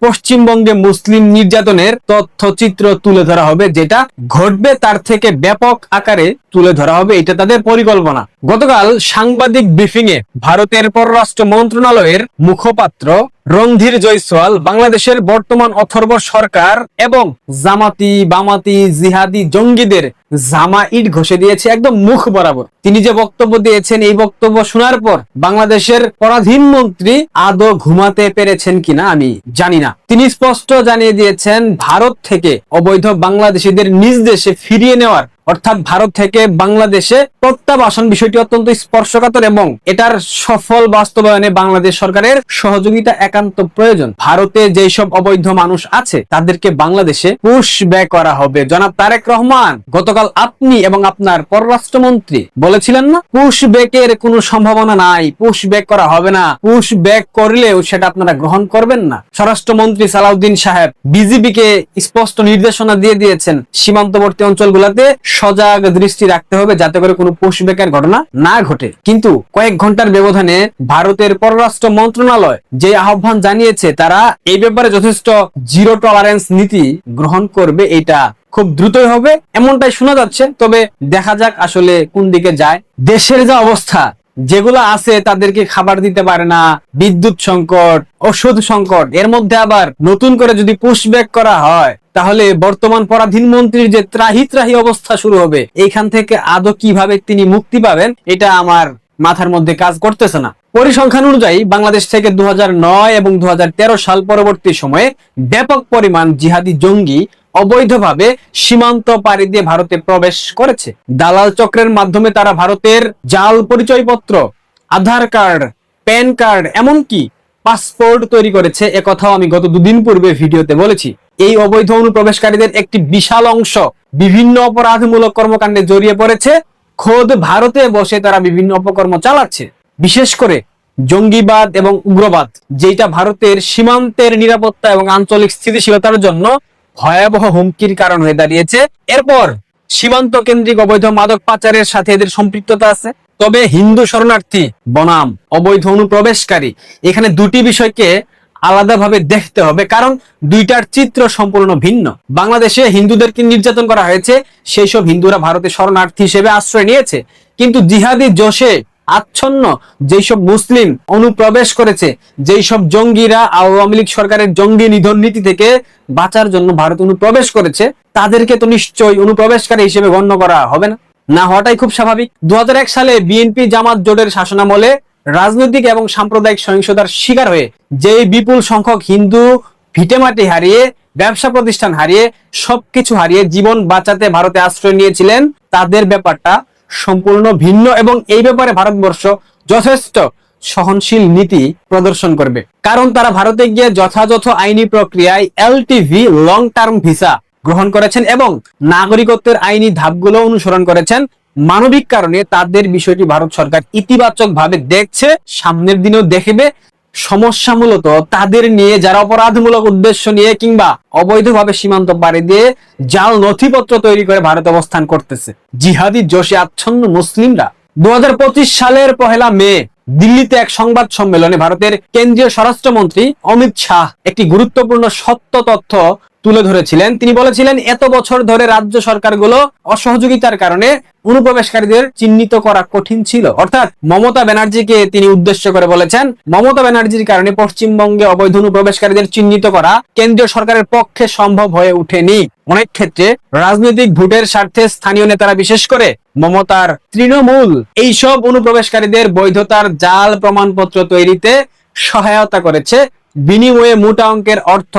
পশ্চিমবঙ্গে মুসলিম নির্যাতনের তথ্যচিত্র তুলে ধরা হবে, যেটা ঘটবে তার থেকে ব্যাপক আকারে তুলে ধরা হবে, এটা তাদের পরিকল্পনা। গতকাল সাংবাদিক ব্রিফিং এ ভারতের পররাষ্ট্র মন্ত্রণালয়ের মুখপাত্র রণধীর জয়সওয়াল বাংলাদেশের বর্তমান অথর্ব সরকার এবং জামাতি বামাতি জিহাদি জঙ্গিদের জামা ইট ঘষে দিয়েছে একদম মুখ বরাবর। তিনি যে বক্তব্য দিয়েছেন, এই বক্তব্য শোনার পর বাংলাদেশের পরাধীন মন্ত্রী আদৌ ঘুমাতে পেরেছেন কিনা আমি জানি না। তিনি স্পষ্ট জানিয়ে দিয়েছেন, ভারত থেকে অবৈধ বাংলাদেশিদের নিজ দেশে ফিরিয়ে নেওয়ার অর্থাৎ ভারত থেকে বাংলাদেশে প্রত্যাবাসন বিষয়টি অত্যন্ত স্পর্শকাতর এবং এটার সফল বাস্তবায়নে বাংলাদেশ সরকারের সহযোগিতা একান্ত প্রয়োজন। ভারতে যেই সব অবৈধ মানুষ আছে তাদেরকে বাংলাদেশে পুশ ব্যাক করা হবে। জনাব তারেক রহমান, গতকাল আপনি এবং আপনার পররাষ্ট্রমন্ত্রী বলেছিলেন না, পুশ ব্যাকের কোনো সম্ভাবনা নাই, পুশ ব্যাক করা হবে না, পুশ ব্যাক করলেও সেটা আপনারা গ্রহণ করবেন না। স্বরাষ্ট্রমন্ত্রী সালাউদ্দিন সাহেব বিজিবিকে স্পষ্ট নির্দেশনা দিয়ে দিয়েছেন, সীমান্তবর্তী অঞ্চলগুলোতে সজাগ দৃষ্টি রাখতে হবে যাতে করে কোনো পুশব্যাকের ঘটনা না ঘটে। কিন্তু কয়েক ঘন্টার ব্যবধানে ভারতের পররাষ্ট্র মন্ত্রণালয় যে আহ্বান জানিয়েছে, তারা এই ব্যাপারে যথেষ্ট জিরো টলারেন্স নীতি গ্রহণ করবে, এটা খুব দ্রুতই হবে এমনটাই শোনা যাচ্ছে। তবে দেখা যাক আসলে কোন দিকে যায়। দেশের যা অবস্থা, যেগুলো আছে তাদেরকে খাবার দিতে পারে না, বিদ্যুৎ সংকট, ওষুধ সংকট, এর মধ্যে আবার নতুন করে যদি পুশব্যাক করা হয় তাহলে বর্তমান পরাধীন মন্ত্রীর যে ত্রাহি ত্রাহি অবস্থা শুরু হবে, এইখান থেকে আদৌ কিভাবে তিনি মুক্তি পাবেন এটা আমার মাথার মধ্যে কাজ করতেছে না। পরিসংখ্যান অনুযায়ী বাংলাদেশ থেকে 2009 এবং 2013 সাল পরবর্তী সময়ে ব্যাপক পরিমাণ জিহাদি জঙ্গি অবৈধভাবে সীমান্ত পাড়ি দিয়ে ভারতে প্রবেশ করেছে। দালাল চক্রের মাধ্যমে তারা ভারতের জাল পরিচয়পত্র, আধার কার্ড, প্যান কার্ড, এমনকি পাসপোর্ট তৈরি করেছে। একথাও আমি গত দুদিন পূর্বে ভিডিওতে বলেছি। এই অবৈধ অনুপ্রবেশকারীদের একটি বিশাল অংশ বিভিন্ন অপরাধমূলক কর্মকাণ্ডে জড়িয়ে পড়েছে। খোদ ভারতে বসে তারা বিভিন্ন অপকর্ম চালাচ্ছে, বিশেষ করে জঙ্গিবাদ এবং উগ্রবাদ, যেটা ভারতের সীমান্তের নিরাপত্তা এবং আঞ্চলিক স্থিতিশীলতার জন্য ভয়াবহ হুমকির কারণ হয়ে দাঁড়িয়েছে। এরপর সীমান্ত কেন্দ্রিক অবৈধ মাদক পাচারের সাথে এদের সম্পৃক্ততা আছে। তবে হিন্দু শরণার্থী বনাম অবৈধ অনুপ্রবেশকারী, এখানে দুটি বিষয়কে আলাদাভাবে দেখতে হবে, কারণ দুইটার চিত্র সম্পূর্ণ ভিন্ন। বাংলাদেশে হিন্দুদেরকে নির্যাতন করা হয়েছে, সেই সব হিন্দুরা ভারতে শরণার্থী হিসেবে আশ্রয় নিয়েছে। কিন্তু জিহাদি জোশে আচ্ছন্ন যেই সব মুসলিম অনুপ্রবেশ করেছে, যেই সব জঙ্গিরা আওয়ামী লীগ সরকারের জঙ্গি নিধন নীতি থেকে বাঁচার জন্য ভারত অনুপ্রবেশ করেছে, তাদেরকে তো নিশ্চয়ই অনুপ্রবেশকারী হিসেবে গণ্য করা হবে না, না হওয়াটাই খুব স্বাভাবিক। 2001 সালে বিএনপি জামাত জোটের শাসনামলে রাজনৈতিক এবং সাম্প্রদায়িক সহিংসতার শিকার হয়ে যে বিপুল সংখ্যক হিন্দু ভিটেমাটি হারিয়ে, ব্যবসা প্রতিষ্ঠান হারিয়ে, সবকিছু হারিয়ে জীবন বাঁচাতে ভারতে আশ্রয় নিয়েছিলেন, তাদের ব্যাপারটা সম্পূর্ণ ভিন্ন এবং এই ব্যাপারে ভারতবর্ষ যথেষ্ট সহনশীল নীতি প্রদর্শন করবে। কারণ তারা ভারতে গিয়ে যথাযথ আইনি প্রক্রিয়ায় এলটিভি, লং টার্ম ভিসা গ্রহণ করেছেন এবং নাগরিকত্বের আইনি ধাপগুলো অনুসরণ করেছেন। মানবিক কারণে তাদের বিষয়টি ভারত সরকার ইতিবাচক ভাবে দেখছে, সামনের দিনেও দেখবে। সমস্যা মূলত তাদের নিয়ে যারা অপরাধমূলক উদ্দেশ্য নিয়ে কিংবা অবৈধভাবে সীমান্ত পাড়ি দিয়ে জাল নথিপত্র তৈরি করে ভারতে অবস্থান করতেছে, জিহাদি জোশে আচ্ছন্ন মুসলিমরা। 2025 সালের 1 মে দিল্লিতে এক সংবাদ সম্মেলনে ভারতের কেন্দ্রীয় স্বরাষ্ট্রমন্ত্রী অমিত শাহ একটি গুরুত্বপূর্ণ সত্য তথ্য তুলে ধরেছিলেন। তিনি বলেছিলেন, এত বছর ধরে রাজ্য সরকারগুলো অসহযোগিতার কারণে অনুপ্রবেশকারীদের চিহ্নিত করা কঠিন ছিল। অর্থাৎ মমতা ব্যানার্জিকে তিনি উদ্দেশ্য করে বলেছেন, মমতা ব্যানার্জির কারণে পশ্চিমবঙ্গে অবৈধ অনুপ্রবেশকারীদের চিহ্নিত করা কেন্দ্রীয় সরকারের পক্ষে সম্ভব হয়ে ওঠেনি। অনেক ক্ষেত্রে রাজনৈতিক ভোটের স্বার্থে স্থানীয় নেতারা, বিশেষ করে মমতার তৃণমূল, এইসব অনুপ্রবেশকারীদের বৈধতার জাল প্রমাণপত্র তৈরিতে সহায়তা করেছে, বিনিময়ে মোটা অঙ্কের অর্থ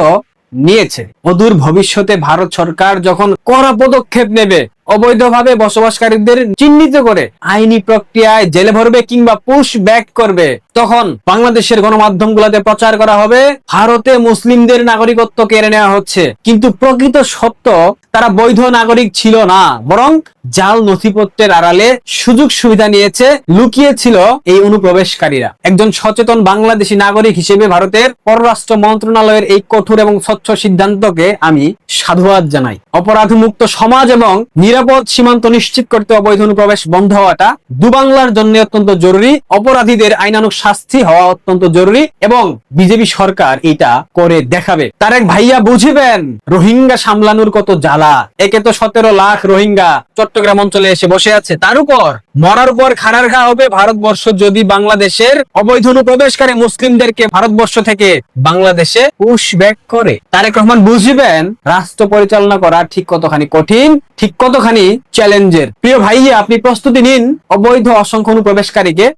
নিয়েছে। অদূর ভবিষ্যতে ভারত সরকার যখন কড়া পদক্ষেপ নেবে, অবৈধভাবে বসবাসকারীদের চিহ্নিত করে আইনি প্রক্রিয়ায় জেলে ভরবে কিংবা পুশ ব্যাক করবে, তখন বাংলাদেশের গণমাধ্যমগুলোতে প্রচার করা হবে ভারতে মুসলিমদের নাগরিকত্ব কেড়ে নেওয়া হচ্ছে। কিন্তু প্রকৃত সত্য, তারা বৈধ নাগরিক ছিল না, বরং জাল নথিপত্রের আড়ালে সুযোগ সুবিধা নিয়েছে, লুকিয়েছিল এই অনুপ্রবেশকারীরা। একজন সচেতন বাংলাদেশী নাগরিক হিসেবে ভারতের পররাষ্ট্র মন্ত্রণালয়ের এই কঠোর এবং স্বচ্ছ সিদ্ধান্তকে আমি সাধুবাদ জানাই। অপরাধমুক্ত সমাজ এবং নিরাপদ সীমান্ত নিশ্চিত করতে অবৈধ অনুপ্রবেশ বন্ধ হওয়াটা দুবাংলার জন্য অত্যন্ত জরুরি, অপরাধীদের আইনানুগ শাস্তি হওয়া অত্যন্ত জরুরি এবং বিজেপি সরকার এটা করে দেখাবে। তারেক ভাইয়া বুঝিবেন রোহিঙ্গা সামলানোর কত জ্বালা। একে তো 17 লাখ রোহিঙ্গা চট্টগ্রাম অঞ্চলে এসে বসে আছে, তার উপর মরার উপর খাড়ার ঘা হবে ভারতবর্ষ যদি বাংলাদেশের অবৈধ অনুপ্রবেশকারী মুসলিমদেরকে ভারতবর্ষ থেকে বাংলাদেশে পুশব্যাক করে। তারেক রহমান বুঝিবেন রাষ্ট্র পরিচালনা করা ঠিক কতখানি কঠিন, ঠিক কতখানি চ্যালেঞ্জের। প্রিয় ভাইয়া, আপনি প্রস্তুতি নিন অবৈধ অসংখ্য অনুপ্রবেশকারীকে